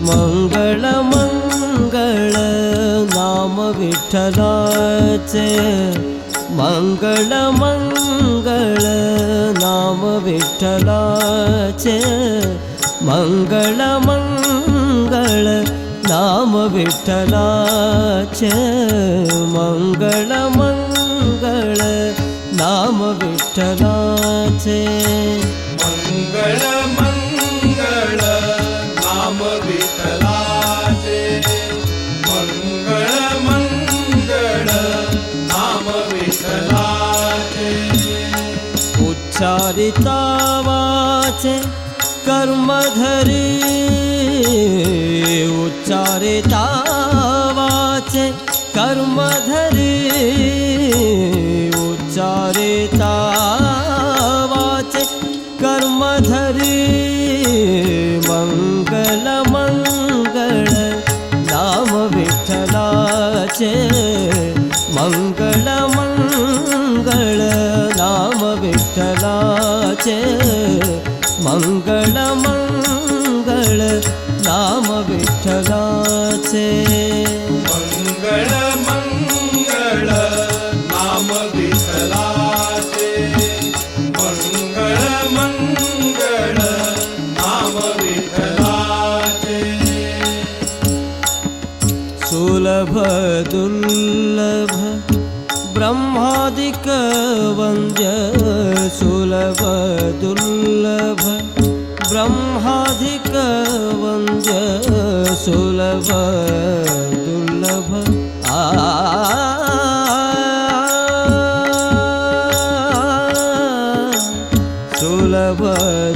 मंगळ मंगळ नाम विठ्ठलाचे, मंगळ मंगळ नाम विठ्ठलाचे, मंगळ मंगळ नाम विठ्ठलाचे, मंगळ मंगळ नाम विठ्ठलाचे, मंगळ मंगळ नाम विठ्ठलाचे, मंगळ मंगळ नाम विठ्ठलाचे, उच्चारिता वाचे कर्मधरी, उच्चारिता वाचे कर्मधरी, उच्चारिता वाचे कर्मधरी, मंगल मंगळ नाम विठ्ठलाचे, मंगळ मंगळ नाम विठ्ठलाचे, मंगळ मंगळ नाम विठ्ठलाचे, मंगळ मंगळ नाम विठ्ठलाचे, मंगळ मंगळ नाम विठ्ठलाचे, सुलभ दुर्लभ ब्रह्मादिक वन्द्य, सुलभ दुर्लभ ब्रह्मादिक वन्द्य, सुलभ दुर्लभ सुलभ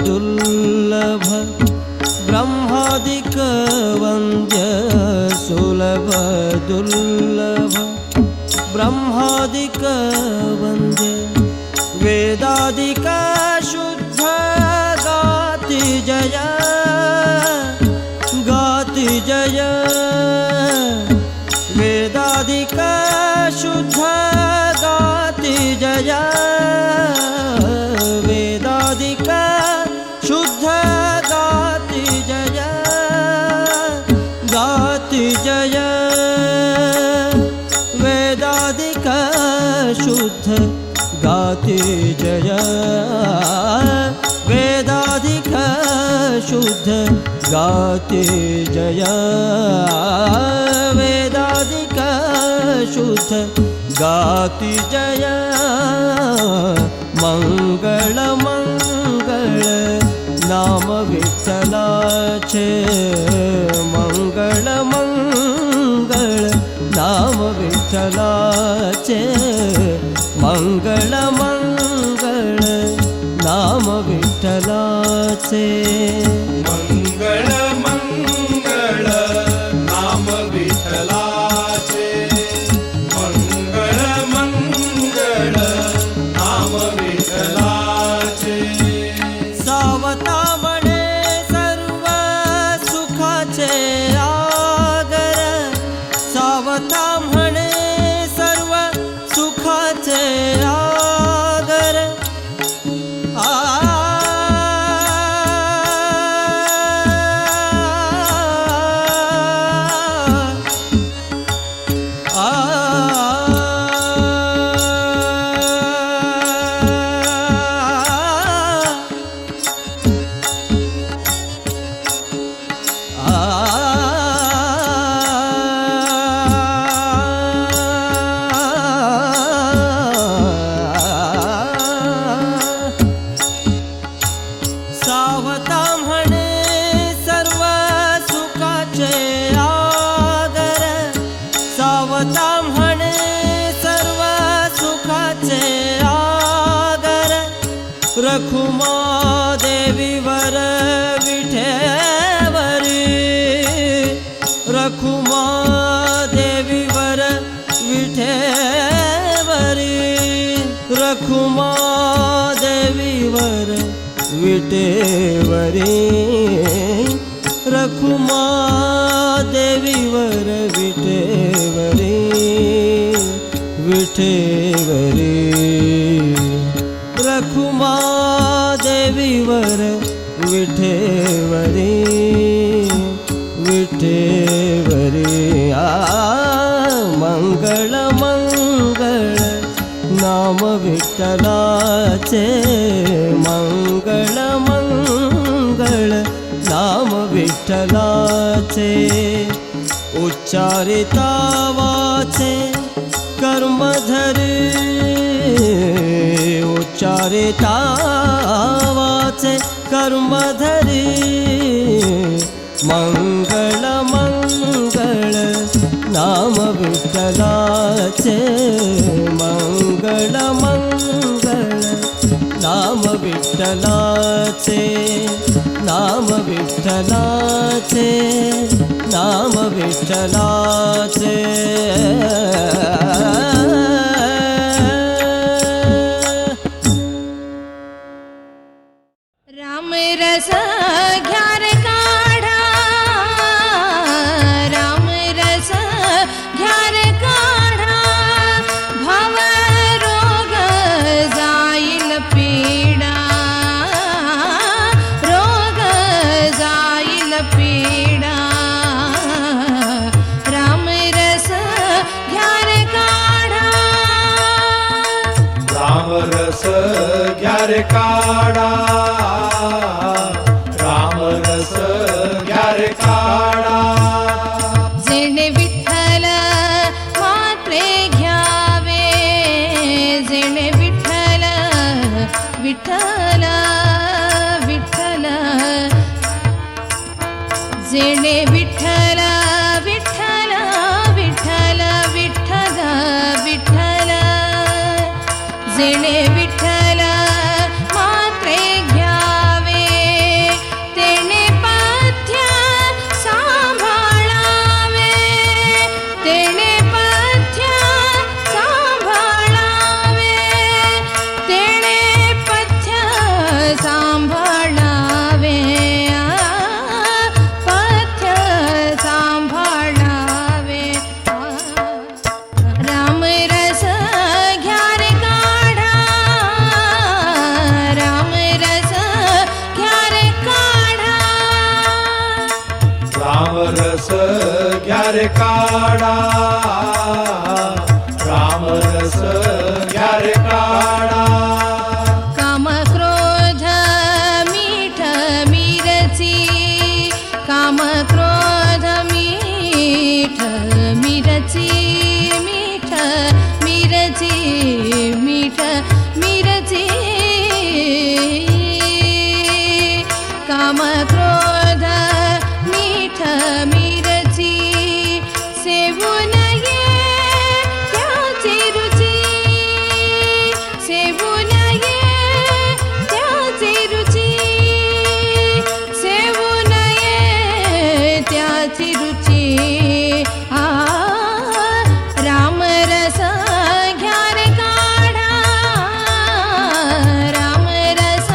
दुर्लभ ब्रह्मादिक वन्द्य, सुलभ दुर्लभ ब्रह्मादिक वन्द्य, वेदादिक शुद्ध गाति जय, गाति जय, वेदादिक शुद्ध गाति जय, वेदादिक शुद्ध गाति जय, गाति जय, वेदादिक शुद्ध गाति जय, वेदादिक शुद्ध गाति जय, वेदादिक शुद्ध गाति जय, मंगळ मंगळ नाम विठ्ठलाचे, मंगळ मंगळ नाम विठ्ठलाचे, मंगळ मंगळ नाम विठ्ठलाचे, मंगळ मंगळ नाम विठ्ठलाचे, मंगळ मंगळ नाम विठ्ठलाचे, सावता म्हणे सर्व सुखाचे आगर, सावता म्हणे सर्व सुखाचे आगर, सावता म्हणे सर्व सुखाचे आगर, सावता म्हणे सर्व सुखाचे आगर, विटेवरी रखुमा देवीवर विटेवरी विटेवरी रखुमा देवीवर विटेवरी विटेवरी मंगळ मंगळ नाम विठ्ठलाचे मंगळ मंगळ नाम विठ्ठलाचे उच्चारिता वाचे कर्मधरी उच्चारिता वाचे कर्मधरी मंगळ मंगळ नाम विठ्ठलाचे मंगळ मंगळ नाम विठ्ठलाचे नाम विठ्ठलाचे नाम विठ्ठलाचे राम रस घ्या रे काढा राम रस घ्या रे काढा भव रोग जाईल पीडा रोग जाईल पीडा राम रस घ्या रे काढा राम रस घ्या रे काढा राम रस घ्या रे काढा जेणे विठ्ठल मात्रे घ्यावे जेणे विठ्ठल विठ्ठल विठ्ठल जेणे विठ्ठल विठ्ठल विठ्ठल विठ्ठल विठ्ठल जेणे विठ्ठल मात्रे घ्यावे तेणे पथ्य सांभाळावे तेणे पथ्य सांभाळावे तेणे पथ्य सांभाळावे पथ्य सांभाळावे राम रस घ्या रे काढा राम रस घ्या रे काढा राम रस घ्या रे काढा राम रस घ्या रे काढा काम क्रोध मीठ मिरची काम क्रोध मीठ मिरची मीठ मिरची मीठ मिरची काम क्रोध मीठ मिरची सेवू नये त्याची रुची सेवू नये त्याची रुची सेवू नये त्याची रुची राम रस घ्या रे काढा राम रस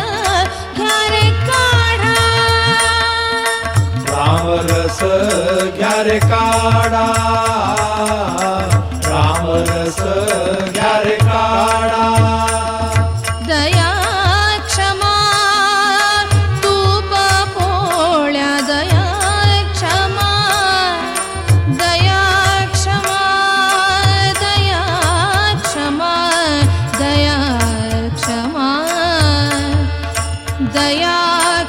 घ्या रे काढा राम रस घ्या रे काढा राम रस घ्या रे काढा दया क्षमा तूप पोळ्या दया क्षमा दया क्षमा दया क्षमा दया क्षमा दया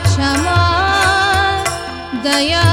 क्षमा दया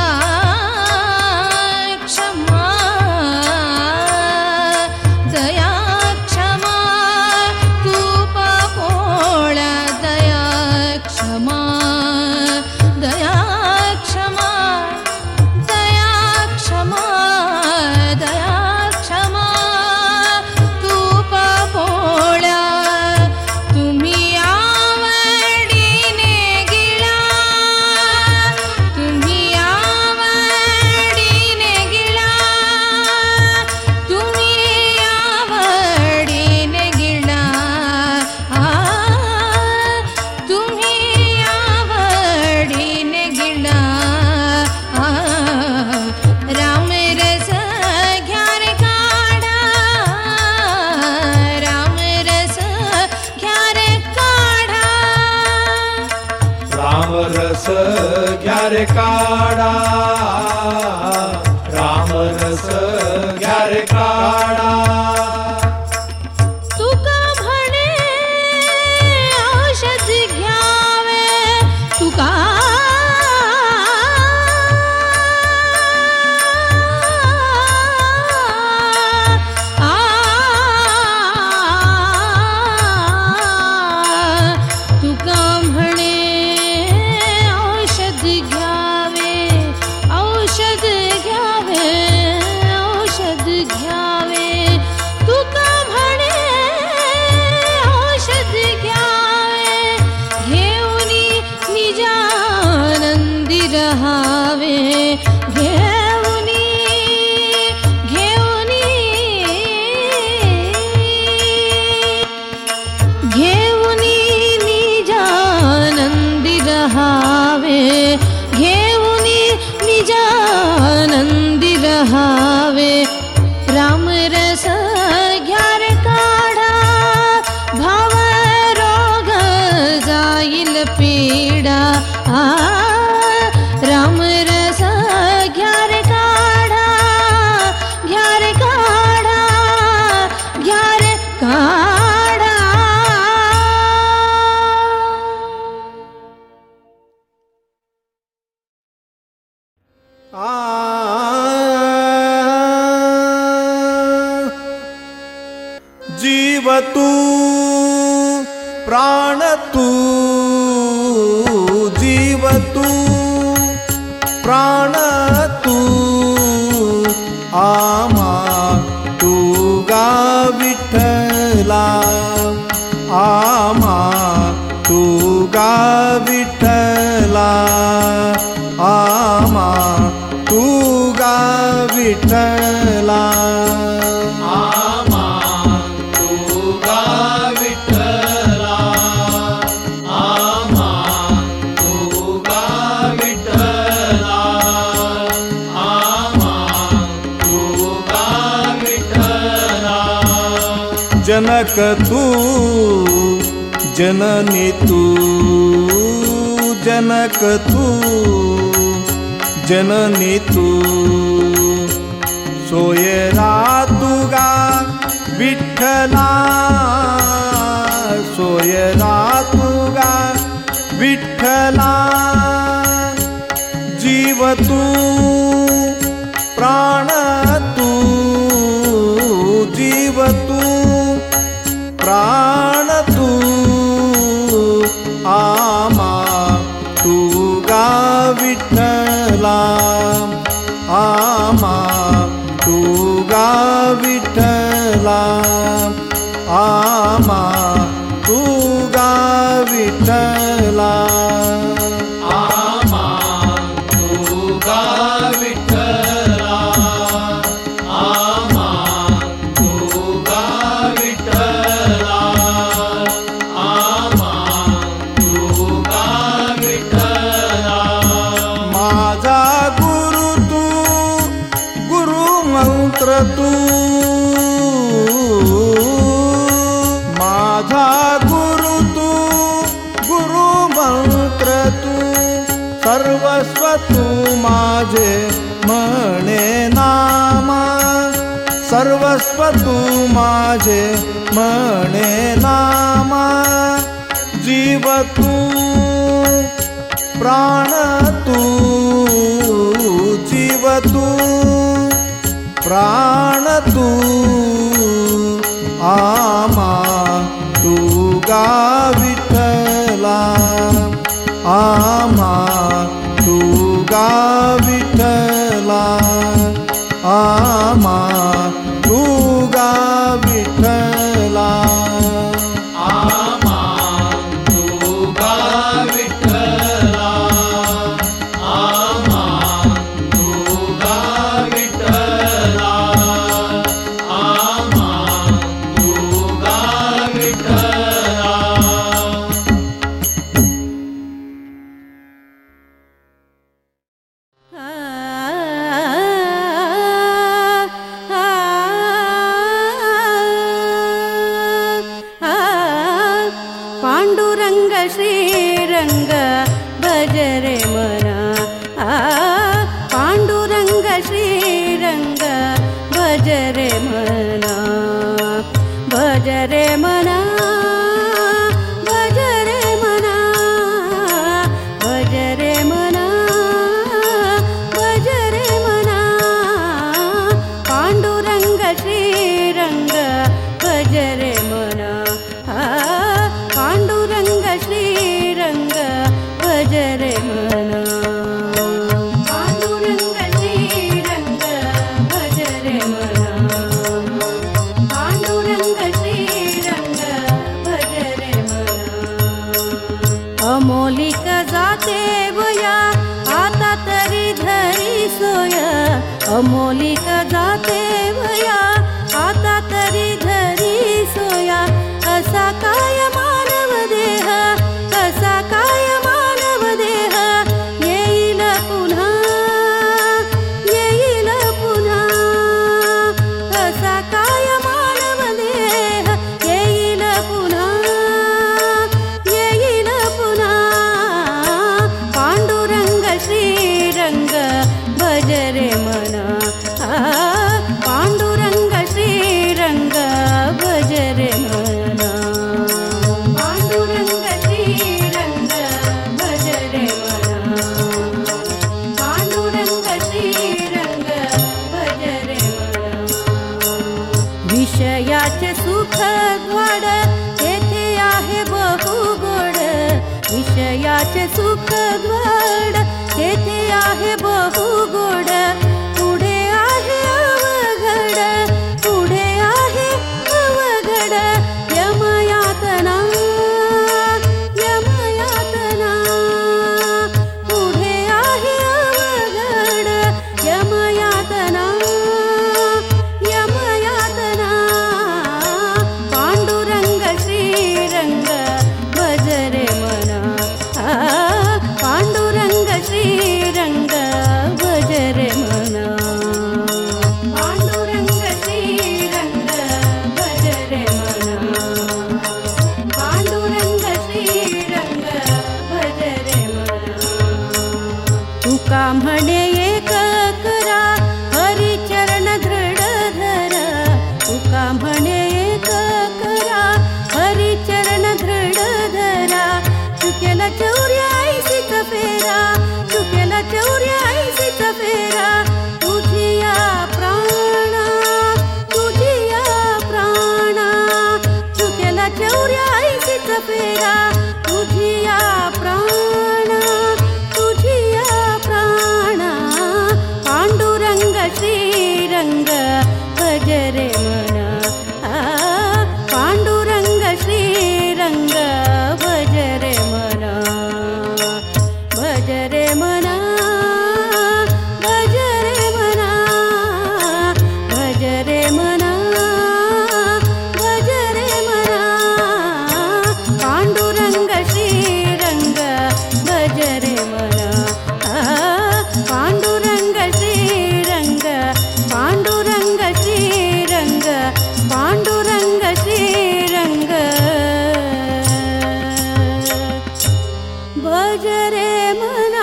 रे काढा रामरस घ्या रे काढा तुका म्हणे औषध घ्यावे तुका तुका म्हणे औषध घ्यावे औषध घ्यावे औषध घ्यावे तुका म्हणे औषध घ्यावे घेऊनी निजानंदी रहावे घेऊनी घेऊनी घेऊनी निजानंदी रहावे घेऊनी निजानंदी रहावे रामरस घ्या रे काढा भाव रोग जाईल पीडा रामरस घ्या रे काढा घ्या रे काढा घ्या रे काढा जीव तू प्राण तू जीव तू प्राण तू आमा तू गा विठ्ठला आमा तू गा विठ्ठला आमा तू गा विठ्ठला आमा तू गा विठ्ठला आमा तू गा विठ्ठला आमा तू गा विठ्ठला जनक तू जननी तू जनक तू जननी तू सोयरा तुगा विठ्ठला सोयरा तुगा विठ्ठला जीव तू प्राण तू जीव तू प्राण तू आमा तू गा विठ्ठला आमा तू गा विठ्ठला आमा तू गा विठ्ठला आमा तू गा विठ्ठला आमा तू गा विठ्ठला आमा तू गा विठ्ठला माझा गुरु तू गुरु मंत्र तू माझा गुरु तू गुरु मंत्र तू सर्वस्व तू माझे म्हणे नामा सर्वस्व तू माझे म्हणे नामा जीव तू प्राण तू जीव तू प्राण तू आमा तू गा विठ्ठला आमा तू गा विठ्ठला आमा तू गा विठ्ठला आमा तू गा विठ्ठला आमा तू गा विठ्ठला आमा तू गा विठ्ठला पांडुरंग श्रीरंग भज रे मना रे मना भज रे मना भज रे मना भज रे मना भज रे मना पांडुरंग श्रीरंग भज रे मना पांडुरंग श्रीरंग भज रे मना पांडुरंग श्रीरंग भज रे मना पांडुरंग श्रीरंग भज रे मना अमोलिक जाते वया आता तरी धरी सोया अमोलिक जाते वया आता तरी धरी सोया असा काय मानव देह असा काय मानव देह येईल पुन्हा येईल पुन्हा असा काय मानव देह येईल पुन्हा येईल पुन्हा पांडुरंग श्रीरंग भज रे मना पांडुरंग श्रीरंग भज रे मना पांडुरंग श्रीरंग भज रे मना पांडुरंग श्रीरंग भज रे मना विषयाचे सुख द्वाड तेथे आहे बहु गोड विषयाचे सुख द्वाड तेथे आहे बहु गोड पुढे आहे अवघड पुढे आहे अवघड यमयातना यमयातना पुढे आहे अवघड यमयातना यमयातना पांडुरंग श्रीरंग भज रे मना पांडुरंग श्रीरंग भज रे मना पांडुरंग श्रीरंग भज रे मना पांडुरंग श्रीरंग भज रे मना तुका म्हणे एक करा हरिचरण दृढ धरा तुका म्हणे एक करा हरिचरण दृढ धरा चुकेला चौर्या ऐसीचा फेरा चुकेला चौर्या ऐसीचा फेरा तुझिया प्राणा तुझिया प्राणा चुकेला चौर्या ऐसीचा फेरा तुझिया प्राणा तुझिया प्राणा पांडुरंग श्रीरंग भज रे मना पांडुरंग श्रीरंग भज रे मना भज रे मना भज रे मना भज रे मना भज रे मना पांडुरंग श्रीरंग भज रे मना पांडुरंग श्रीरंग पांडुरंग श्रीरंग पांडुरंग श्रीरंग भज रे मना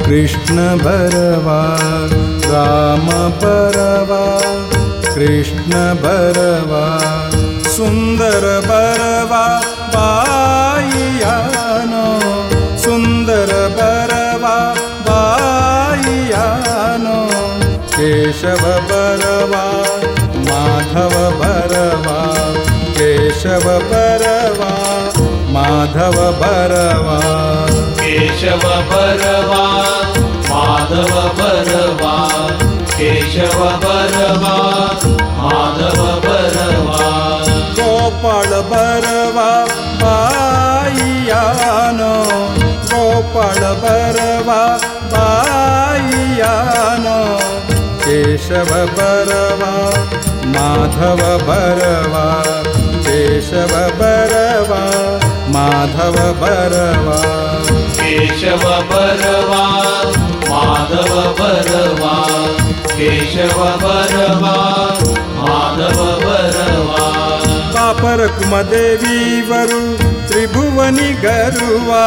कृष्ण भरवा राम भरवा कृष्ण भरवा सुंदर भरवा बाईयानो सुंदर भरवा बाईयानो केशव भरवा माधव भरवा केशव भरवा माधव भरवा केशव भरवा माधव भरवा केशव भरवा माधव भरवा गोपाळ भरवा बाईयानो गोपाळ भरवा बाईयानो केशव बरवा माधव बरवा केशव बरवा माधव बरवा केशव बरवा माधव बरवा केशव बरवा माधव बरवा पापर कुमदेवी वरु त्रिभुवनी गरुवा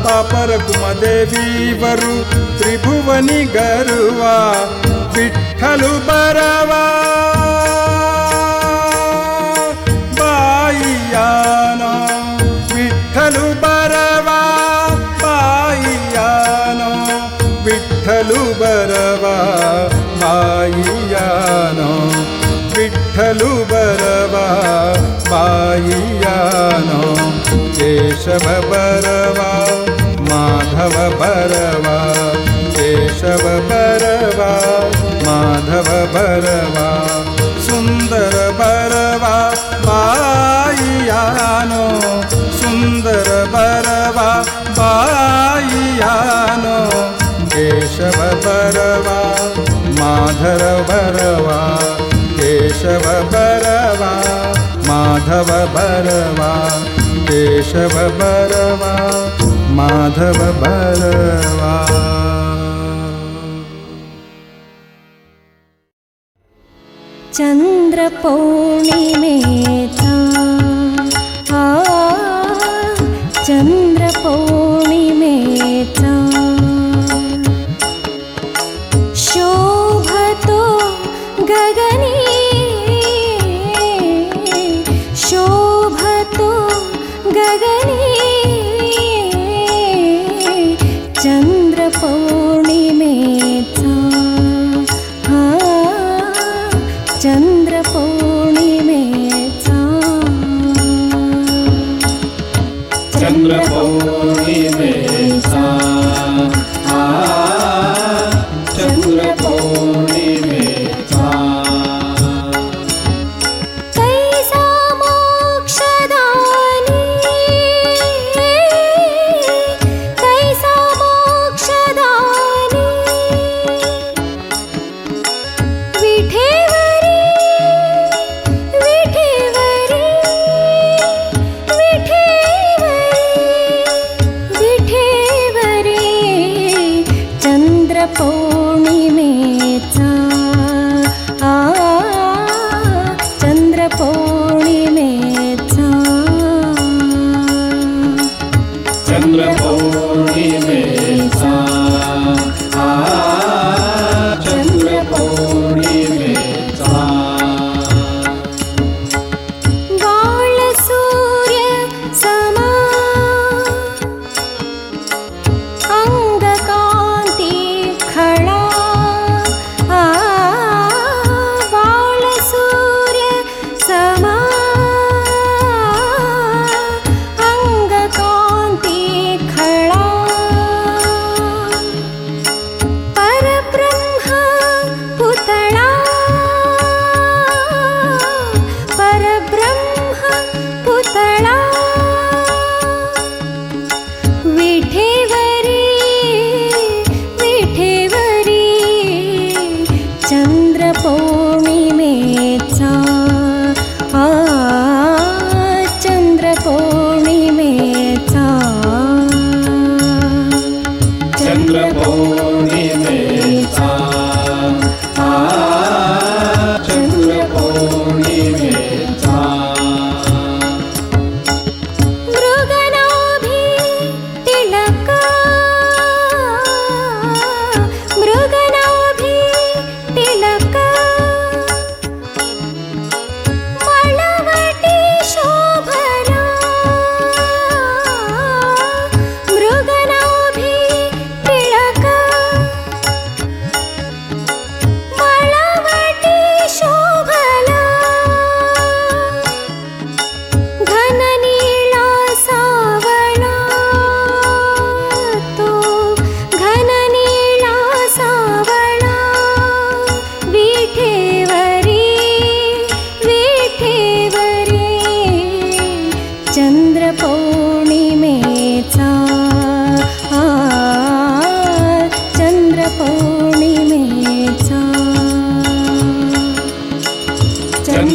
पापर कुमदेवी वरु त्रिभुवनी गरुवा विठ्ठलु बरवा बाईयानो विठ्ठलु बरवा बाईयानो विठ्ठलु बरवा बाईयानो विठ्ठलु बरवा बाईयानो केशव बरवा माधव बरवा केशव बरवा माधव बरवा सुंदर बरवा बाईयानो सुंदर बरवा बाईयानो केशव बरवा माधव बरवा केशव बरवा माधव बरवा केशव बरवा माधव बरवा चंद्र पौर्णिमेचा चंद्र पौर्णिमेचा शोभतो गगनी शोभतो गगनी चंद्र पौर्णिमेचा चंद्र पौर्णिमेचा चंद्र पौर्णिमेचा चंद्र पौर्णिमेचा कैसा मोक्षदानी कैसा मोक्षदानी विठेवरी विठेवरी विठेवरी चंद्र पौर्णिमेचा चंद्र पौर्णिमेचा चंद्र पौर्णिमेचा चंद्र पौर्णिमेचा बाळ सूर्य समा अंगकांती खळा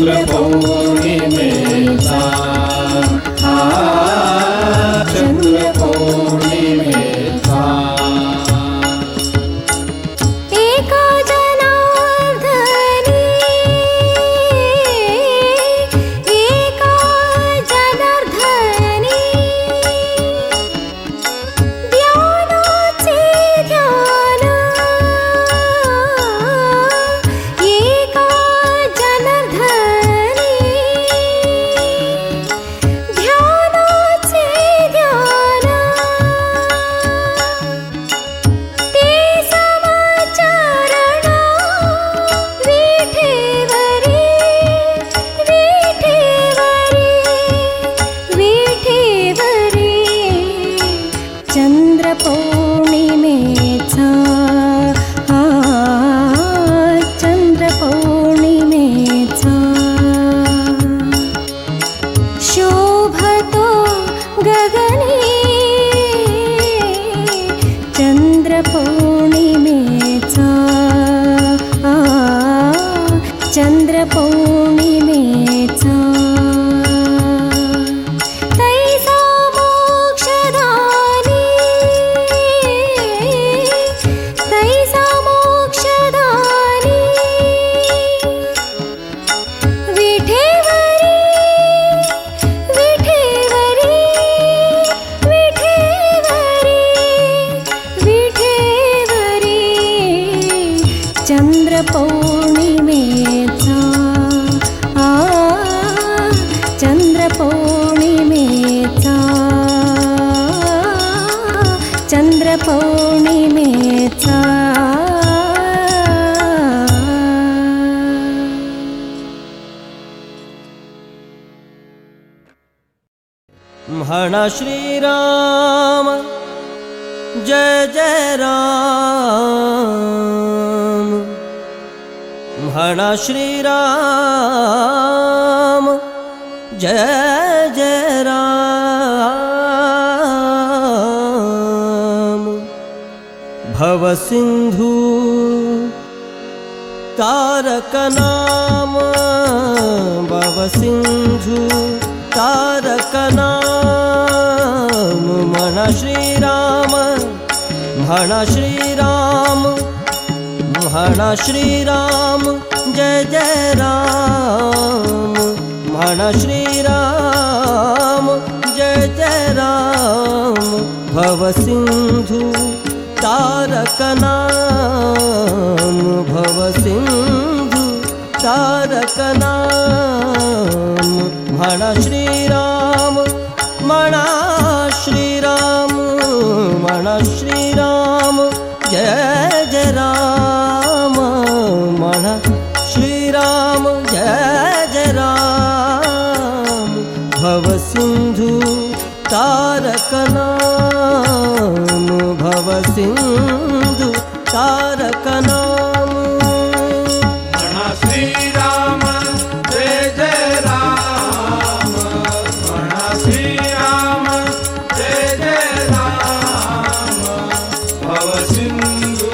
चंद्रपौर्णिमेचा चंद्रपौर्णिमेचा एका जनार्दनी एका जनार्दनी ध्यानाचे ध्यान एका जनार्दनी ध्यानाचे ध्यान ते समाचरण विठेवरी विठेवरी विठेवरी चंद्रपौर्णिमेचा चंद्रपौर्णिमेचा शोभतो गगनी चंद्रपौर्णिमेचा चंद्रपौर्णिमेचा तैसा मोक्षदानी तैसा मोक्षदानी विठेवरी विठेवरी विठेवरी विठेवरी चंद्रपौर्णिमेचा चंद्रपौर्णिमेचा चंद्रपौर्णिमेचा म्हणा श्रीराम जय जय राम म्हणा श्रीराम जय जय राम भवसिंधू तारक नाम भवसिंधू तारक नाम म्हणा श्रीराम म्हणा श्रीराम म्हणा श्रीराम जय जय राम म्हणा श्रीराम जय जय राम भवसिंधू तारक नाम भवसिंधू तारक नाम म्हणा श्रीराम म्हणा श्रीराम म्हणा श्रीराम जय जय राम म्हणा श्रीराम जय जय राम भवसिंधू तारक नाम भवसिंधू तारक नाम म्हणा श्रीराम जय जय राम म्हणा श्रीराम जय जय राम भवसिंधू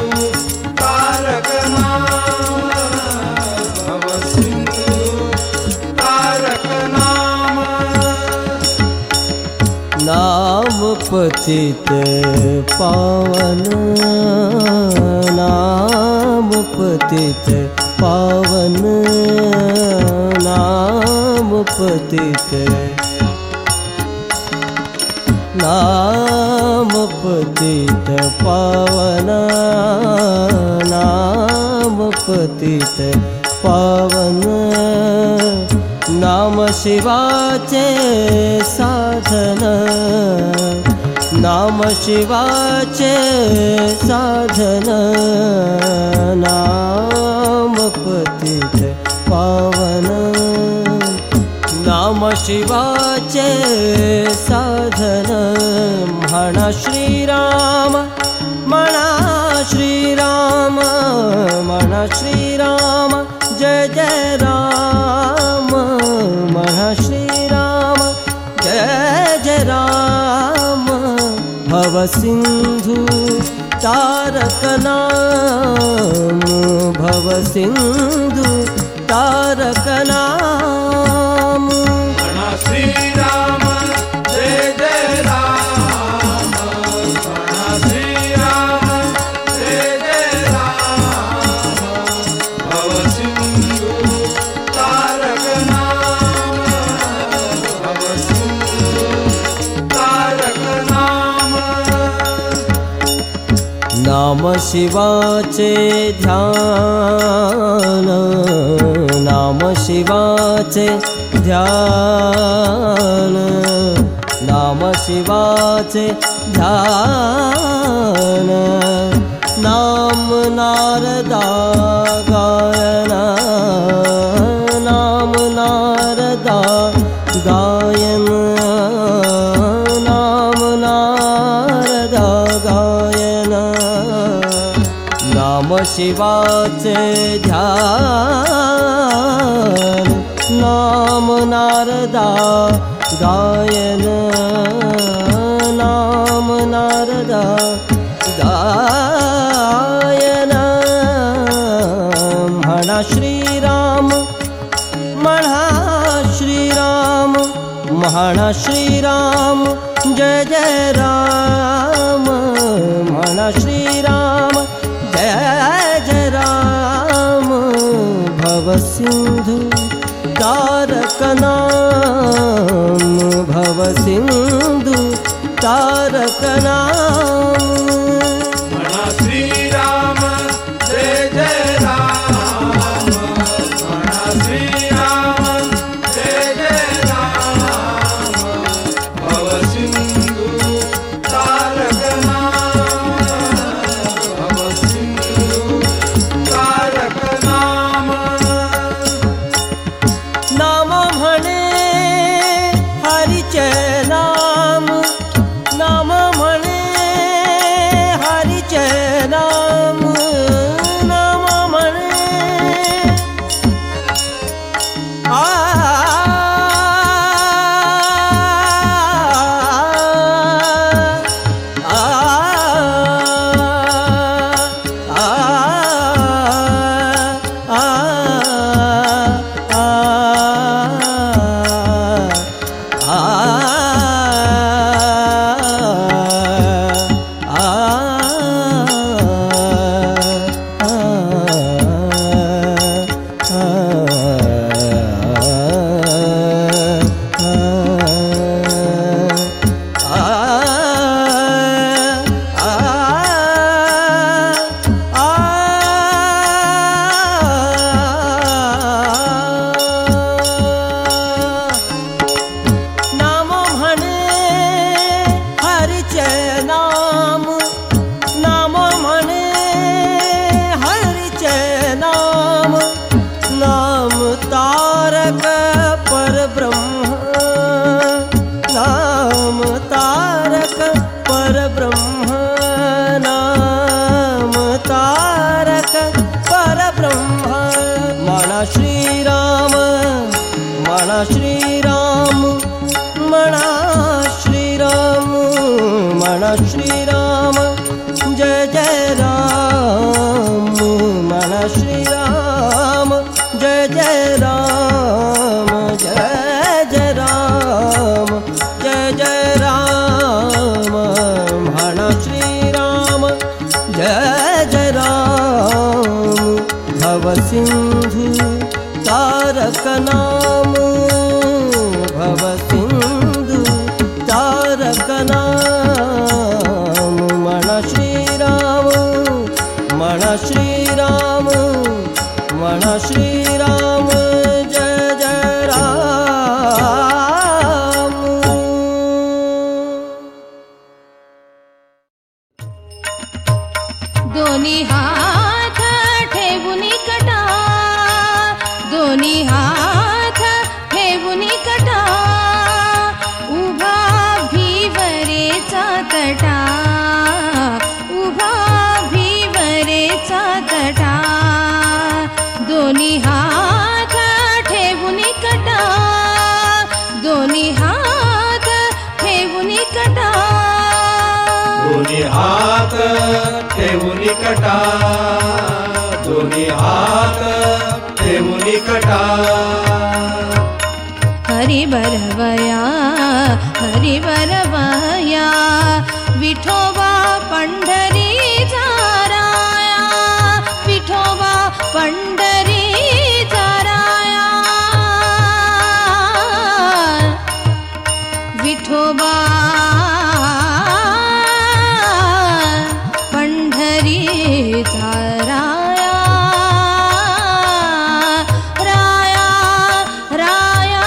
तारक नाम भवसिंधू तारक नाम नाम पतित पावन नाम पतित पावन नाम पतित नाम पतित पावन नाम पतित पावन नाम शिवाचे साधन नाम शिवाचे साधन नाम पतित पावन नाम शिवाचे साधन म्हणा श्रीराम म्हणा श्रीराम म्हणा श्रीराम जय जय राम म्हणा श्रीराम जय जय राम भवसिंधू तारक नाम भवसिंधू तारक नाम श्रीराम जय जय राम म्हणा श्रीराम जय जय राम भव सिंधू तारक नाम भव सिंधू तारक नाम नाम शिवाचे ध्यान नाम शिवाचे ध्यान नाम शिवाचे ध्यान नाम नारदा गायना नाम नारदा गायन नाम नारदा गायन नाम शिवाचे ध्यान नाम नारदा गायन नाम नारदा गायन म्हणा श्रीराम म्हणा श्रीराम म्हणा श्रीराम जय जय राम म्हणा श्रीराम जय जय राम भव सिंधू तारक नाम भव सिंधू तारक नाम म्हणा श्रीराम जय जय राम म्हणा श्रीराम जय जय राम भव सिंधू तारक नाम भव सिंधू तारक नाम नाम म्हणे हरीचे नाम नाम म्हणे हरीचे नाम नाम म्हणे आ नाम म्हणे हरीचे नाम नाम म्हणे हरीचे नाम नाम तारक परब्रह्म नाम तारक परब्रह्म नाम तारक परब्रह्म म्हणा श्रीराम म्हणा श्रीराम म्हणा श्रीराम म्हणा श्रीराम जय जय राम म्हणा श्रीराम जय जय राम जय जय राम जय जय राम म्हणा श्रीराम जय जय राम भव सिंधू तारक नाम भव सिंधू तारक नाम म्हणा श्रीराम म्हणा श्रीराम म्हणा श्रीराम जय जय राम दोन्ही हात ठेवून कटा दोन्ही हात ठेवून कटा उभा भिवरेचा तटा उभा भिवरेचा तटा दोन्ही हात ठेवून कटा दोन्ही हात ठेवून कटा दोन्ही हात ठेवून कटा दोन्ही हात ठेवून कटा हरी बरवया हरी बरवया विठोबा पंढरीचा राया विठोबा पंढरीचा राया विठोबा पंढरीचा राया राया राया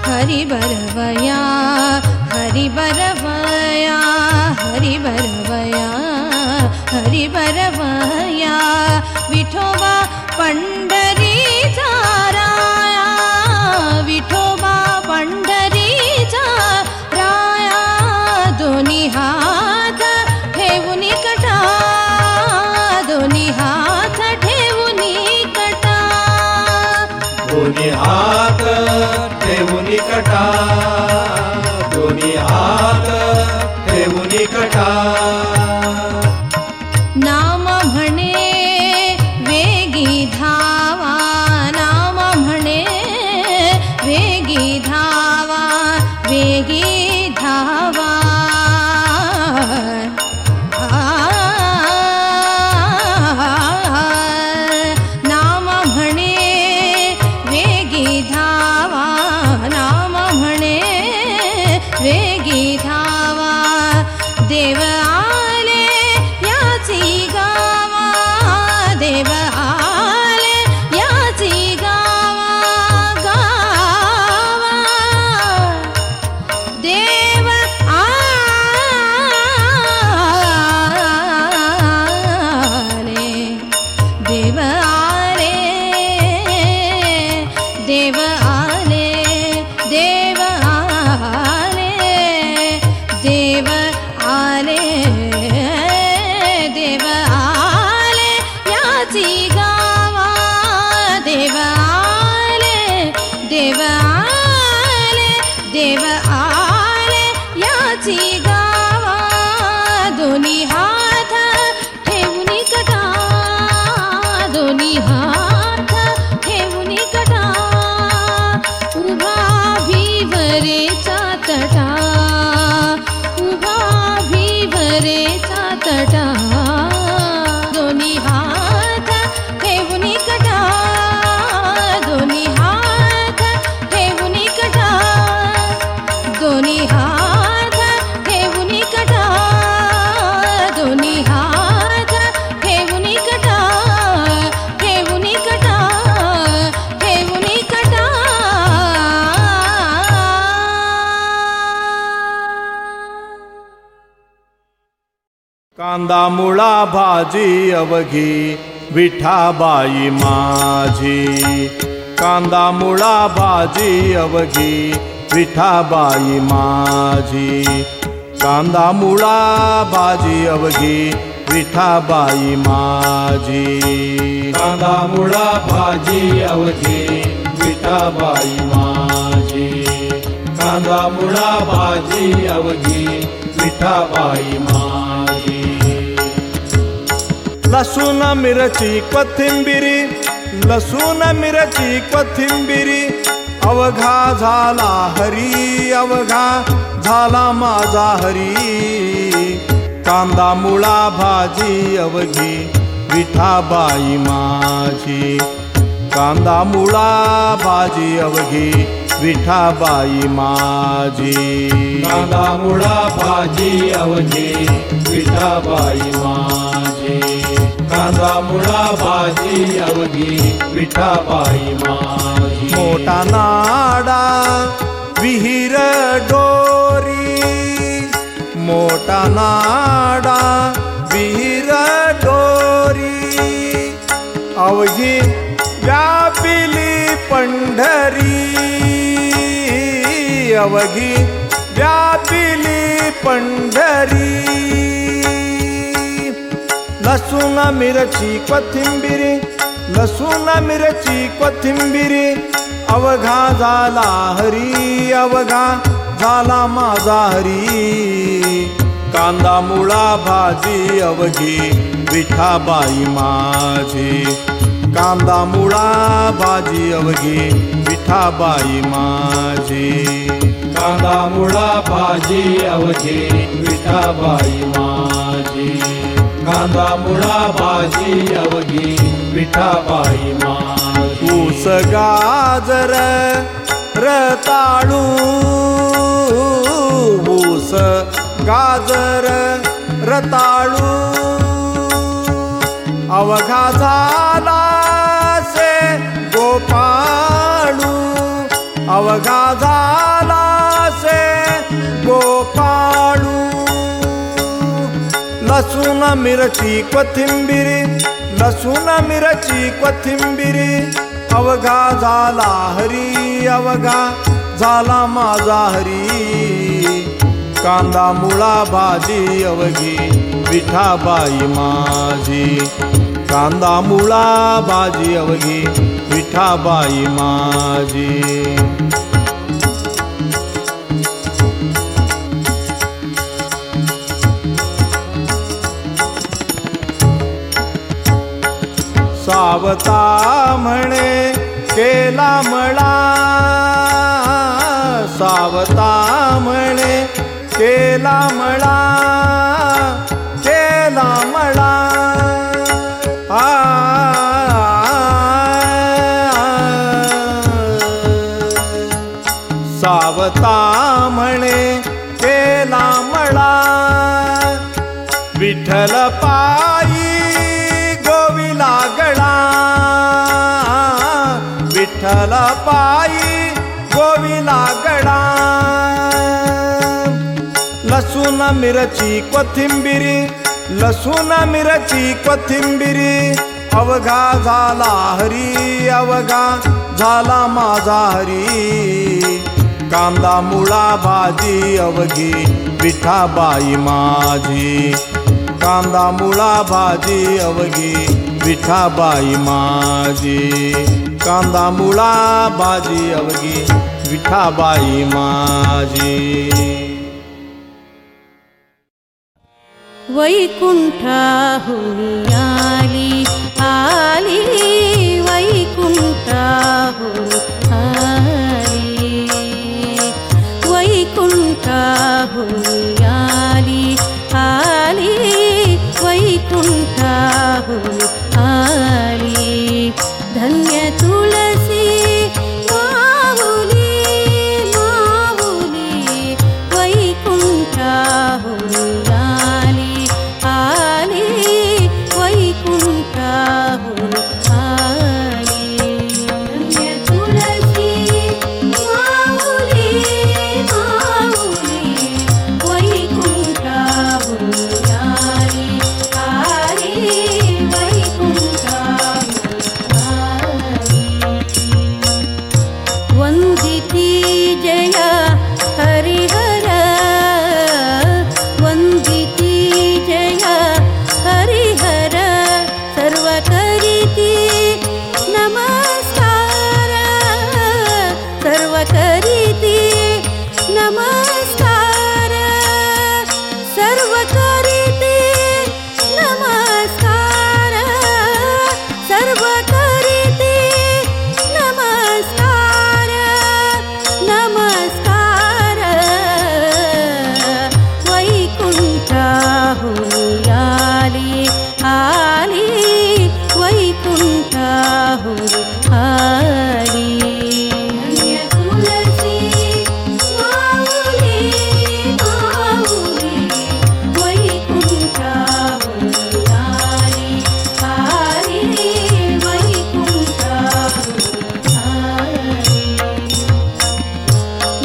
हरी बरवया हरी बरवया हरी बरवया हरी बरवया विठोबा पंढरीचा राया विठोबा पंढरीचा राया दोन्ही हात ठेवून कटा दोन्ही हात ठेवून कटा दोन्ही हात ठेवून कटा दोन्ही हात ठेवून कटा नाम म्हणे वेगी धावा नाम म्हणे वेगी धावा वेगी धावा नाम म्हणे वेगी धावा नाम म्हणे वेगी धावा देव आले याची गावा देव आले याची गावा गावा देव आले देव आले देव आले देव आले देव आले देव आले याची गावा देव आले देव आले देव आले याची गावा दोन्ही हात ठेवून कटा दोन्ही हात ठेवून कटा उभा भिवरेचा तटा उभा भिवरेचा तटा दोन्ही हात ठेवून कटा दोन्ही हात ठेवून कटा दोन्ही हात ठेवून कटा दोन्ही हात ठेवून कटा ठेवून कटा ठेवून कटा कांदा मुळा भाजी अवघी विठाबाई माझी कांदा मुळा भाजी अवघी विठाबाई माझी कांदा मुळा भाजी अवघी विठाबाई माझी कांदा मुळा भाजी अवघी विठाबाई माझी कांदा मुळा भाजी अवघी विठाबाई माझी लसूण मिरची कोथिंबिरी लसूण मिरची कोथिंबिरी अवघा झाला हरी अवघा झाला माझा हरी कांदा मुळा भाजी अवघी विठाबाई माझी कांदा मुळा भाजी अवघी विठाबाई माझी कांदा मुळा भाजी अवघी विठाबाई माझी कांदा मुळा भाजी अवघी विठाबाई माझी मोठा नाडा विहीर डोरी मोठा नाडा विहीर डोरी अवघी व्यापिली पंढरी अवघी व्यापिली पंढरी लसूण मिरची कोथिंबिरी लसूण मिरची कोथिंबिरी अवघा झाला हरी अवघा झाला माझा हरी कांदा मुळा भाजी अवघी विठाबाई माझी कांदा मुळा भाजी अवघी विठाबाई माझी. कांदा मुळा भाजी अवघी विठाबाई माझी. कांदा मुळा भाजी अवघी विठाबाई माझी. ऊस गाजर रताळू ऊस गाजर रताळू अवघा झाला से गोपाळू. अवघा झाला से गोपाळू. लसूण मिरची कोथिंबिरी लसूण मिरची कोथिंबिरी अवघा झाला हरी. अवघा झाला माझा हरी. कांदा मुळा भाजी अवघी विठाबाई माझी. कांदा मुळा भाजी अवघी विठाबाई माझी. सावता म्हणे केला मळा. सावता म्हणे केला मळा. केला मळा. सावता म्हणे केला मळा. विठ्ठल पायी गोविला गळा. विठ्ठल पायी गोविला गळा. लसूण मिरची कोथिंबिरी लसूण मिरची कोथिंबिरी अवघा झाला हरी. अवघा झाला माझा हरी. कांदा मुळा भाजी अवघी विठाबाई माझी. कांदा मुळा भाजी अवघी विठाबाई माझी. कांदा मुळा भाजी अवघी विठाबाई माझी. वैकुंठाहुनी आली आली वैकुंठाहुनी आली. वैकुंठाहुनी आली आली वैकुंठाहुनी आली. धन्य तुळसी माऊली माऊली वैकुंठाहुनी आली आली वैकुंठाहुनी आली. धन्य तुळसी माऊली माऊली वैकुंठाहुनी आली आली वैकुंठाहुनी आली. वंदिती जय हरिहर वंदिती जय हरिहर. सर्व करीती नमस्कार सर्व करीती नमस्कार. सर्व करीती नमस्कार सर्व करीती नमस्कार नमस्कार. वैकुंठाहुनी आली आली वैकुंठाहुनी आली. धन्य तुळसी माऊली माऊली वैकुंठाहुनी आली आली वैकुंठाहुनी आली.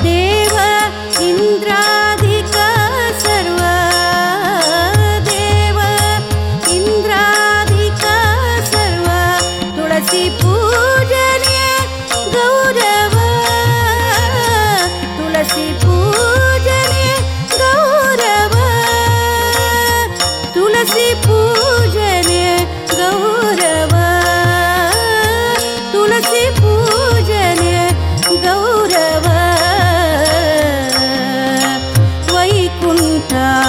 देव इंद्राधिक सर्व देव इंद्राधिक सर्व. तुळसी पूजने गौरव तुळसी पूजने गौरव. तुळसी पूजने गौरव तुळसी पूजने गौरव. वैकुंठाहुनी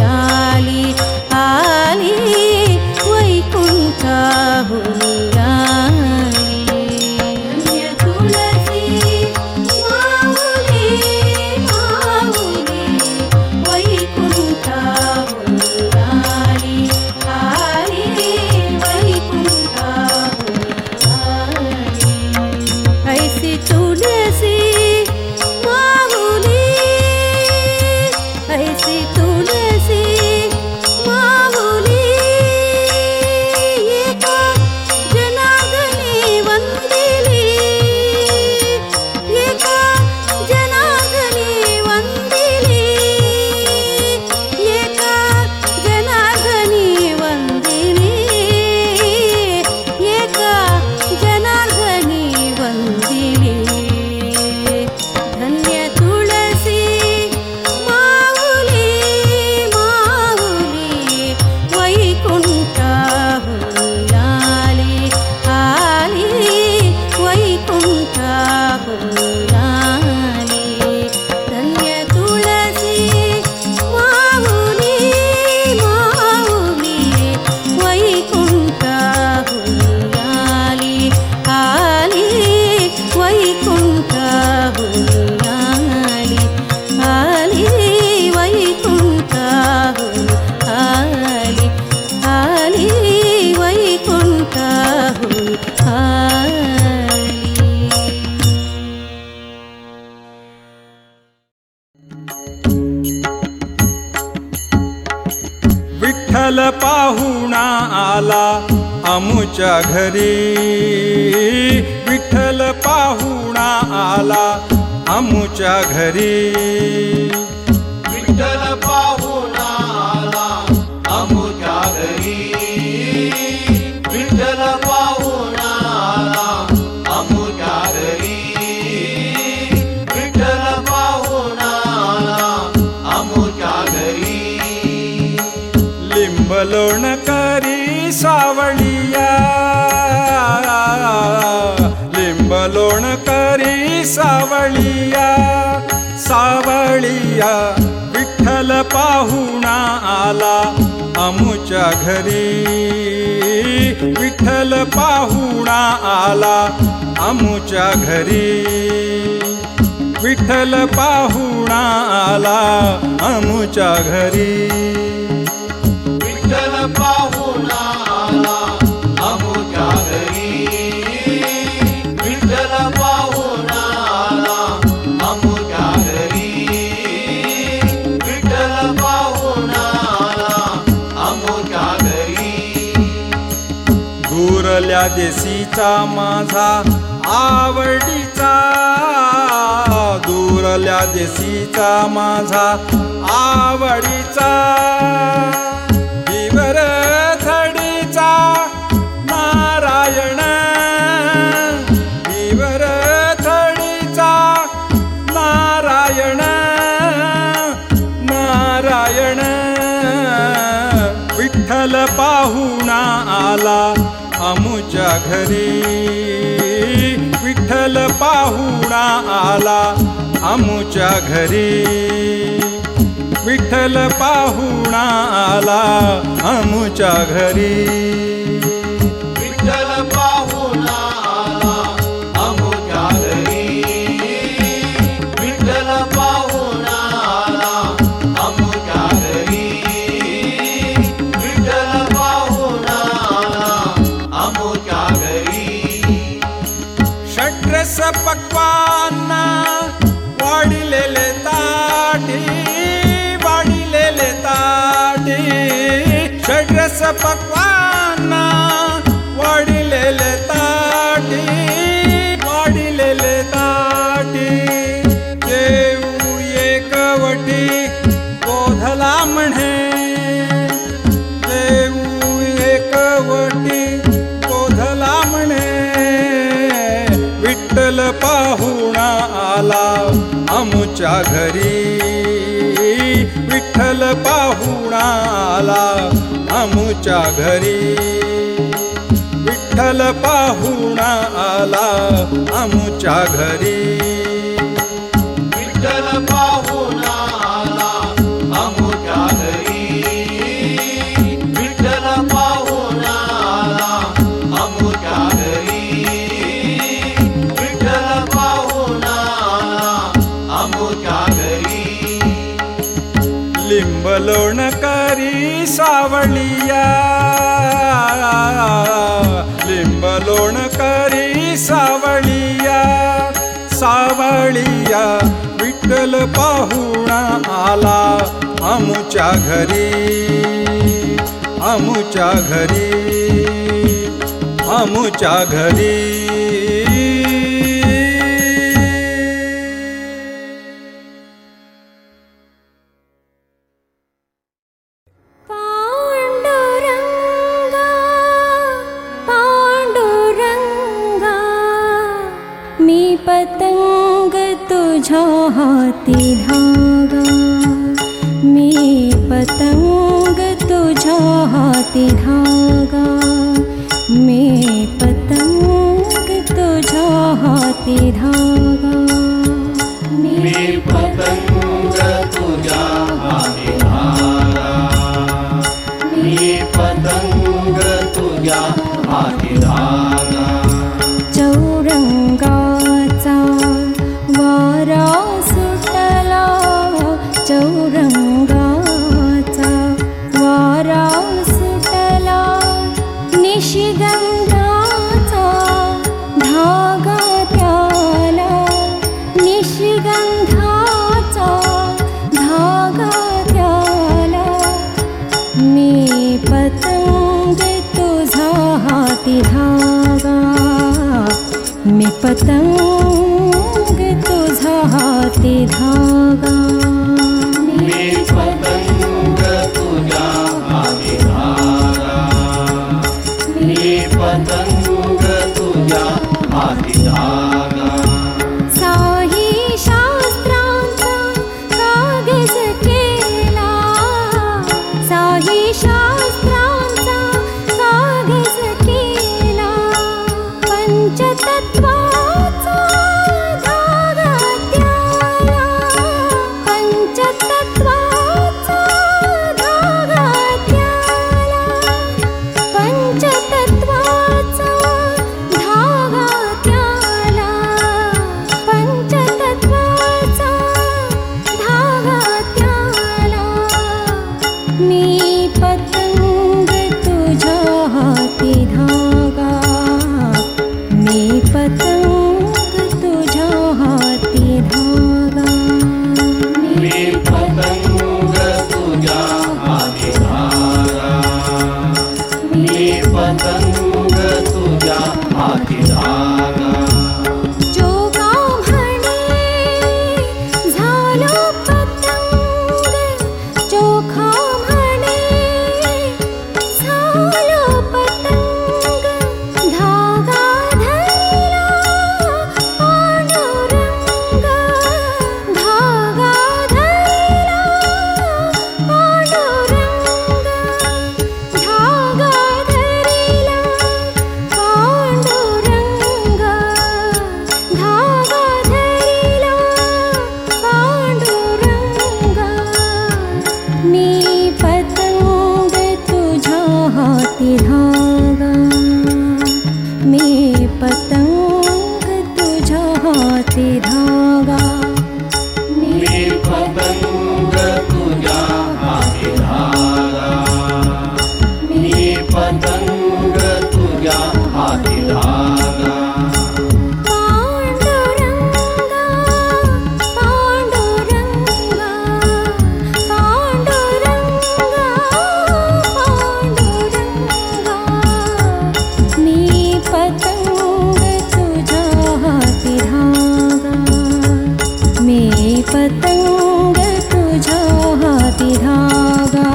आली आली वैकुंठाहुनी विठ्ठल पाहुणा आला आमुच्या घरी, विठ्ठल पाहुणा आला आमुच्या घरी. विठ्ठल पाहुणा आला आमुच्या घरी, विठ्ठल पाहुणा आला आमुच्या घरी, विठ्ठल पाहुणा आला आमुच्या घरी. लिंब लोणकरी सावळिया, लिंब लोणकरी सावळिया, सावळिया. विठ्ठल पाहुणा आला आमुच्या घरी, विठ्ठल पाहुणा आला आमुच्या घरी. विठ्ठल पाहुणा आला आमुच्या घरी. विठ्ठल पाहुणा आला आमुच्या घरी, विठ्ठल पाहुणा आला आमुच्या घरी, विठ्ठल पाहुणा आला आमुच्या घरी. दूरल्या देशीचा माझा आवडीचा, दूरल्या देशीचा माझा आवडीचा. विवर थडीचा नारायण, विवर थडीचा नारायण, नारायण. विठ्ठल पाहुणा आला आमुच्या घरी, विठ्ठल पाहुणा आला आमुच्या घरी. विठ्ठल पाहुणा आला आमुच्या घरी. विठ्ठल पाहुणा आला आमुच्या घरी, विठ्ठल पाहुणा आला आमुच्या घरी, विठ्ठल पाहुणा आला आमुच्या घरी. षड्रस पक्वान वाढिलेले ताटी, वाढिलेले ताटी. षड्रस पक्वान वाढिलेले ताटी, वाढिलेले ताटी. देऊ एकवटी बोधला म्हणे, देऊ एकवटी बोधला म्हणे. विठ्ठल पाहुणा आला आमुच्या घरी, विठ्ठल पाहुणा आला आमुच्या घरी. विठ्ठल पाहुणा आला आमुच्या घरी. विठ्ठल पाहुणा आला आमुच्या घरी, विठ्ठल पाहुणा आला आमुच्या घरी, विठ्ठल पाहुणा आला आमुच्या घरी. लिंब लोणकरी सावळिया, लिंब लोणकरी सावळिया, सावळिया. विठ्ठल पाहुणा आला आमुच्या घरी, आमुच्या घरी, आमुच्या घरी. पांडुरंगा, पांडुरंगा, मी पतंग तुझ्या हाती धागा, मी पतंग तुझ्या हाती धागा, मी पतंग तुझ्या हाती धागा. मी पतंग तुझ्या हाती धागा, मी पतंग तुझ्या हाती धागा. चौरंगाचा वारा सुटला, चौरंगाचा वारा सुटला. निशिगंधाचा धागा त्याला, निशिगंधाचा धागा त्याला. मी पतंग तुझा हाती धागा, मी पतंग तुझा हाती धागा, मी पतंग तुझ्या हाती धागा, मी पतंग तुझ्या हाती धागा. साही शास्त्रांचा कागज केला, साही शास्त्रांचा कागज केला, पंचतत्वाचा धागा त्याला, पंचतत्वाचा धागा त्याला, पंचतत्वाचा धागा त्याला, पंचतत्वाचा धागा त्याला. मी पतंग तुझ्या हाती धागा, मी पतंग तुझ्या हाती धागा, मी पतंग तुझ्या हाती धागा, मी पतंग तुझ्या हाती धागा. चोखा म्हणे झालो पतंग, चोखा म्हणे झालो पतंग, धागा धरला पांडुरंग, धागा धरला पांडुरंग, धागा धरला पांडुरंग, धागा धरला पांडुरंग. मी पतंग तुझ्या हाती धागा, मी पतंग तुझ्या हाती धागा, मी पतंग तुझ्या हाती धागा, मी पतंग तुझ्या हाती धागा. पांडुरंगा पांडुरंगा पांडुरंगा पांडुरंगा. मी पतंग तुझ्या हाती धागा, मी पतंग तुझ्या हाती धागा,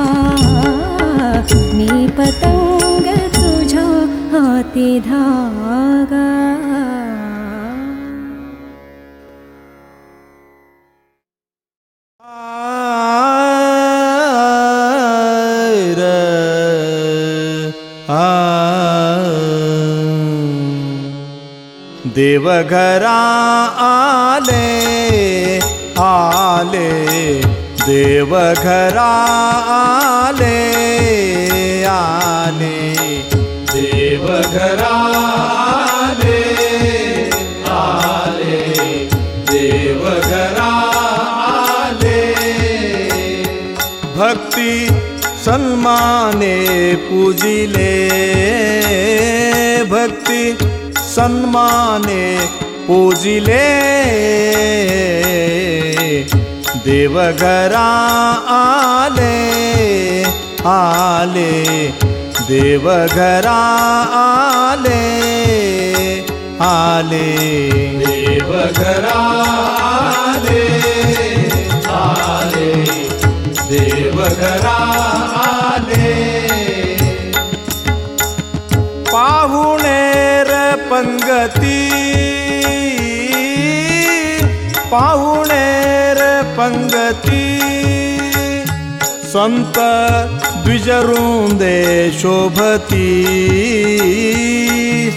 मी पतंग तुझ्या हाती धागा. देवघरा आले आले, देवघरा आले आले, देवघरा आले आले, देवघरा आले. भक्ती सन्माने पूजिले, भक्ती सन्माने पूजिले, देवघरा आले आले, देवघरा आले आले, देवघरा आले आले, देवघरा आले. पाहुणेर पंगती, पाहुणेर पंगती, संत द्विजवृंदे शोभती,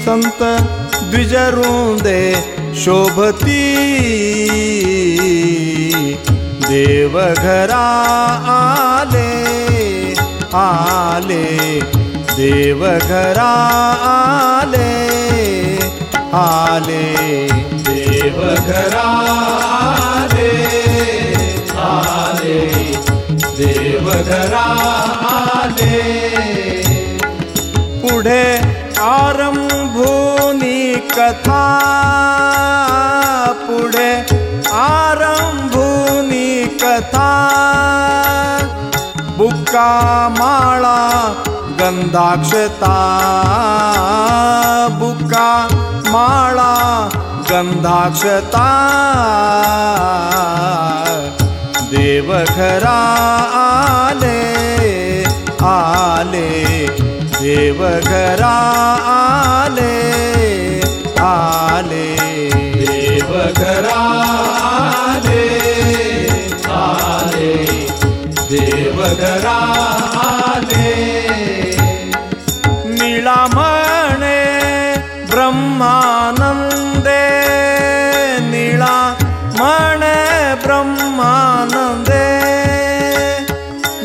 संत द्विजवृंदे शोभती, देवघरा आले आले, देवघरा आले आले, देवघरा आले आले, देवघरा आले. पुढे आरंभोनी कथा, पुढे आरंभोनी कथा, बुक्का माळा गंधाक्षता बुका माळा गंधाक्षता देवघरा आले आले देवघरा आले आले देवघरा आले आले देवघरा आले नीळा म्हणे ब्रह्मानंदे नीळा म्हणे ब्रह्मानंदे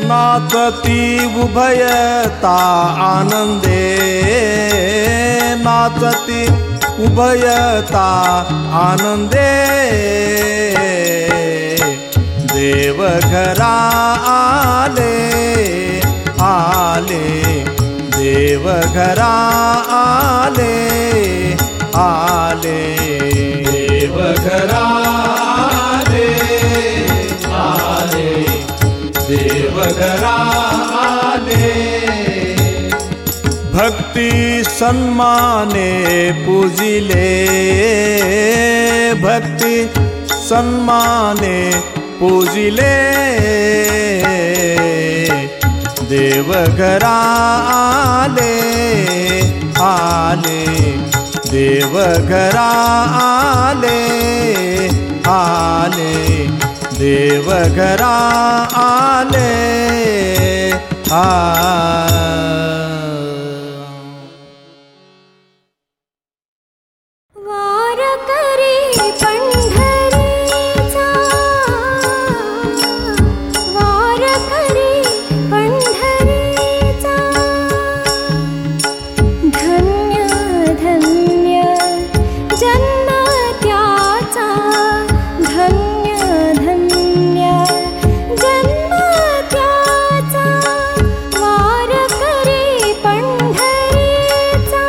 नाचती उभयता आनंदे नाचती उभयता आनंदे देवघरा आले आले देवघरा आले आले देवघरा आले आले देवघरा आले भक्ती सन्माने पूजिले भक्ती सन्माने पूजिले देवघरा आले आले देवघरा आले आले देवघरा आले वारकरी पंढरीचा वारकरी पंढरीचा धन्य धन्य जन्म त्याचा धन्य धन्य जन्म त्याचा वारकरी पंढरीचा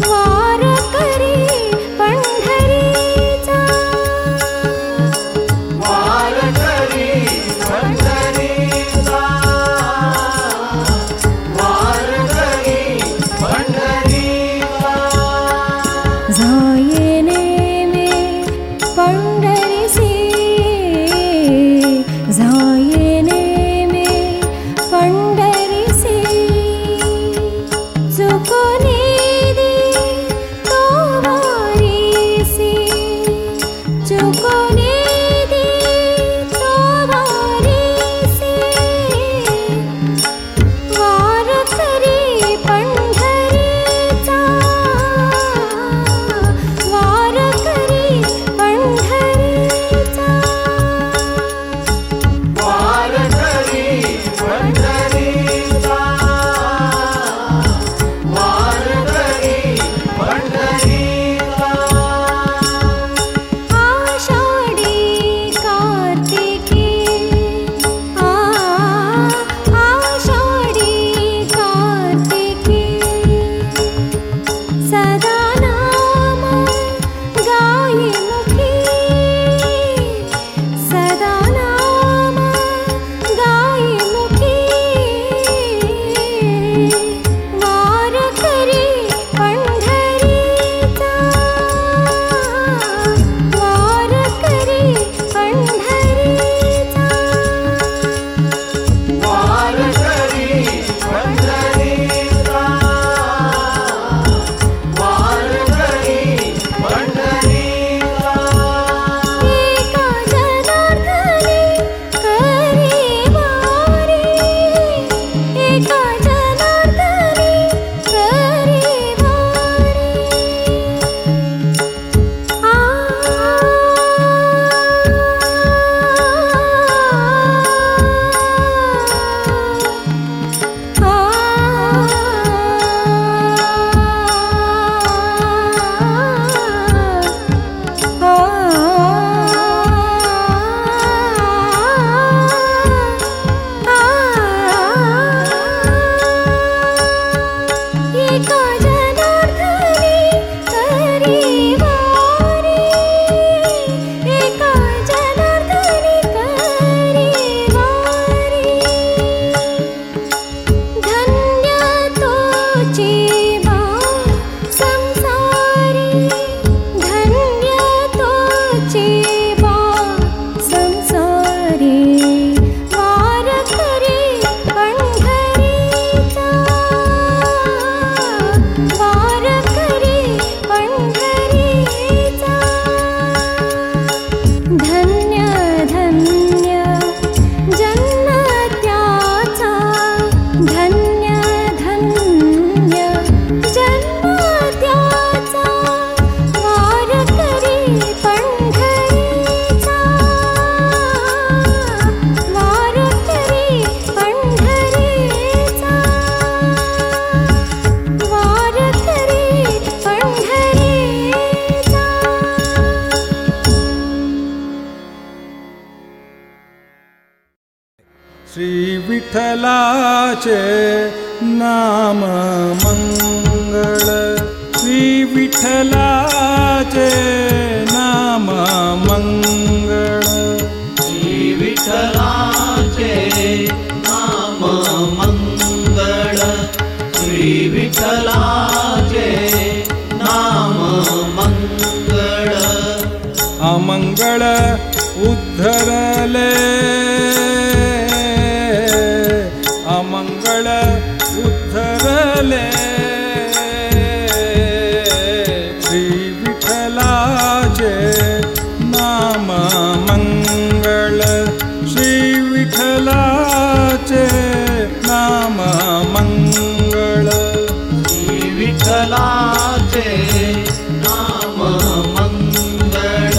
वारकरी पंढरीचा वारकरी पंढरीचा वारकरी पंढरीचा जाये नेमे पंढरीसी जाये नेमे पंढरीसी चुकोनी दी तो वारीसी चुकोनी दी तो वारीसी वारकरी पंढरीचा वारकरी पंढरीचा वारकरी पंढरीचा वारकरी पंढरीचा आषाढी कार्तिकी आषाढी कार्तिकी सदा नाम गाई मुखी सदा नाम गाई मुखी वारकरी पंढरीचा वारकरी पंढरीचा वारकरी पंढरीचा वारकरी पंढरीचा एका जनार्दनी करी वारी एका जनार्दनी करी वारी विठ्ठलाचे नाम मंगळ श्री विठ्ठलाचे नाम मंगळ श्री विठ्ठलाचे नाम मंगळ श्री विठ्ठलाचे नाम मंगळ अमंगळ उद्धरले अमंगळ उद्धरले श्री विठ्ठलाचे नाम मंगळ श्री विठ्ठलाचे नाम मंगळ श्री विठ्ठलाचे नाम मंगळ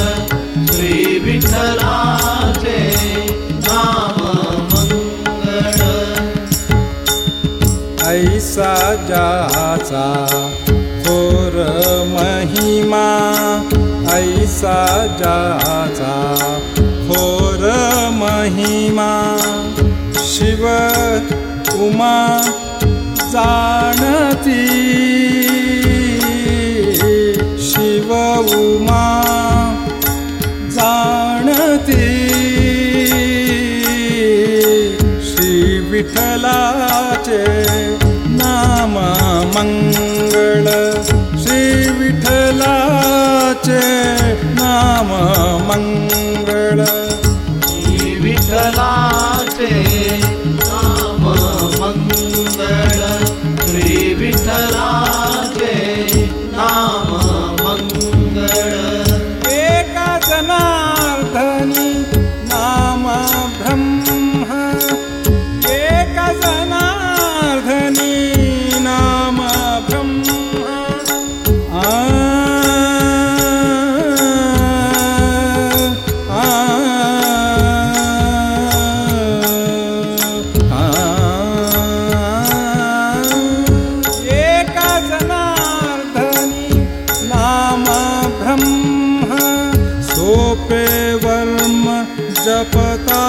श्री विठ्ठलाचे नाम मंगळ ऐसा ज्याचा थोर महिमा ऐसा ज्याचा थोर महिमा शिव उमा जाणती शिव उमा जाणती श्री विठ्ठलाचे नाम मंगळ श्री विठ्ठलाचे नाम मंगळ श्री विठ्ठलाचे नाम मंगळ श्री विठ्ठलाचे नाम मंगळ एका जनार्दनी नाम ब्रह्म एका जनार्दनी नाम ब्रह्म आ आ आ एका जनार्दनी नाम ब्रह्म सोपे वर्म जपता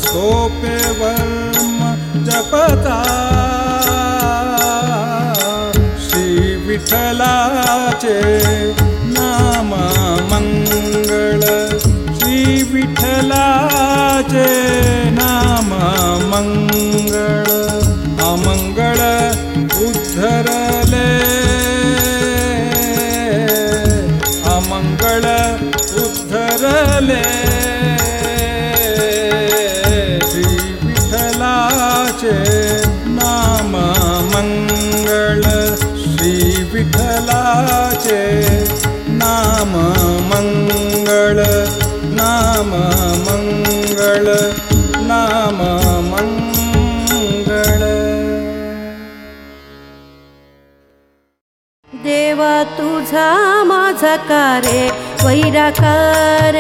सोपे वर्म जपता श्री विठ्ठलाचे नाम मंगळ श्री विठ्ठलाचे नाम मंगळ अमंगळ उद्धरले अमंगळ उद्धरले श्री विठ्ठलाचे नाम मंगळ श्री विठ्ठलाचे नाम मंगळ नाम मंगळ नाम मंगळ देवा तुझा माझा कारे वैराकार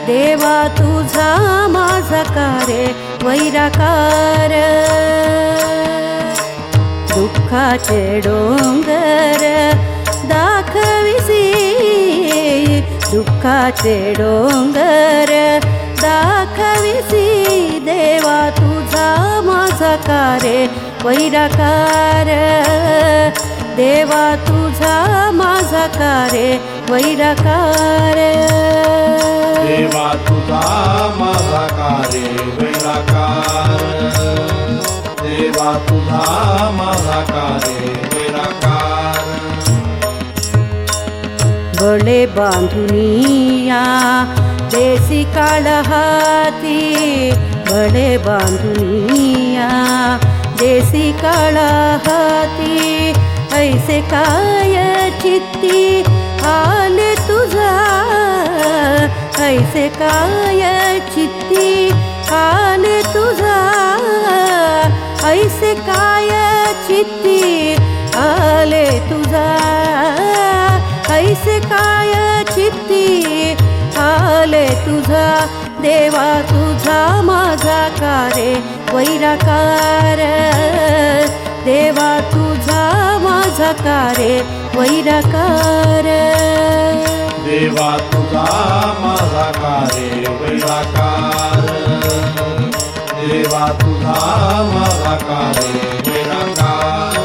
देवा तुझा माझा कारे वैराकार दुःखाचे डोंगर दाखविसी दुःखाचे डोंगर दाखविसी देवा तुझा माझा कारे वैराकार देवा तुझा माझा कारे वैराकार देवा तुझा माझा कारे वैराकार देवा तुझा माझा कारे वैराकार बळे बांधुनिया देसी काळ हाती बळे बांधुनिया देसी काळ हाती ऐसे काय चित्ती आले तुझा ऐसे काय चित्ती आले तुझा ऐसे काय चित्ती आले तुझा ऐसे काय चित्ती आले तुझा देवा तुझा माझा कारे वैराकार देवा तुझा माझा कारे वैराकार देवा तुझा माझा कारे वैराकार देवा तुझा माझा कार्य निराकार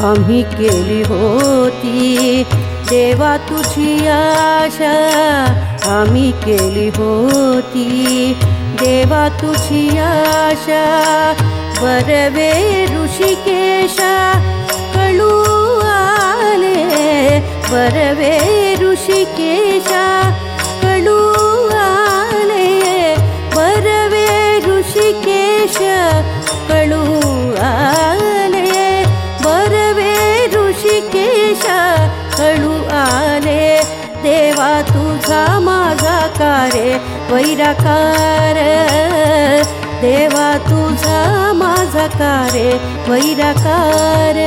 आम्ही केली होती देवा तुझी आशा आम्ही केली होती देवा तुझी आशा बरवे ऋषिकेशा कळू आले बरवे ऋषिकेशा कळू आले बरवे ऋषिकेश कळू आले बरवे ऋषिकेश कळू आले देवा तुझा माझा कार्य वैराकार देवा तुझा माझा कार्य वैराकार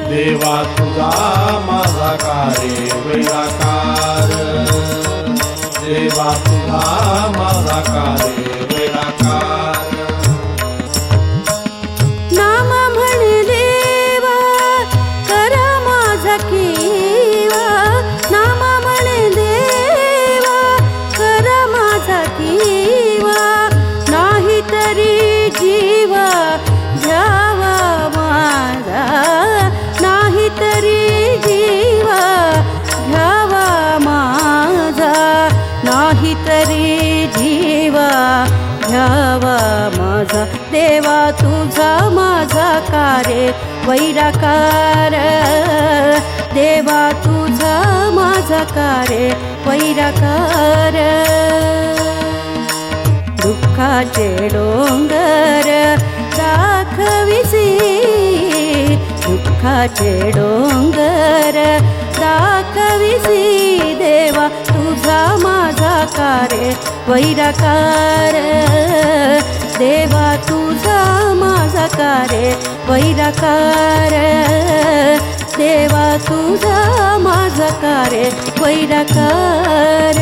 देवा तुझा माझा कार्य वैराकार देवा तुझा माझा कार्य वैराकार नाम म्हणे देवा करा माझा किवा नाम म्हणे देवा करा माझा किवा नाही तरी जीवा घ्यावा माझा नाही तरी जीवा घ्यावा माझा नाही तरी जीवा घ्यावा माझा देवा तुझा माझा कार्य वैराकार देवा तुझा माझा कार्य वैराकार दुःखाचे डोंगर दाखविसी दुःखाचे डोंगर दाखविसी देवा तुझा माझा कार्य वैराकार देवा तुझा माझा कार्य वैराकार देवा तुझा माझा कार्य वैराकार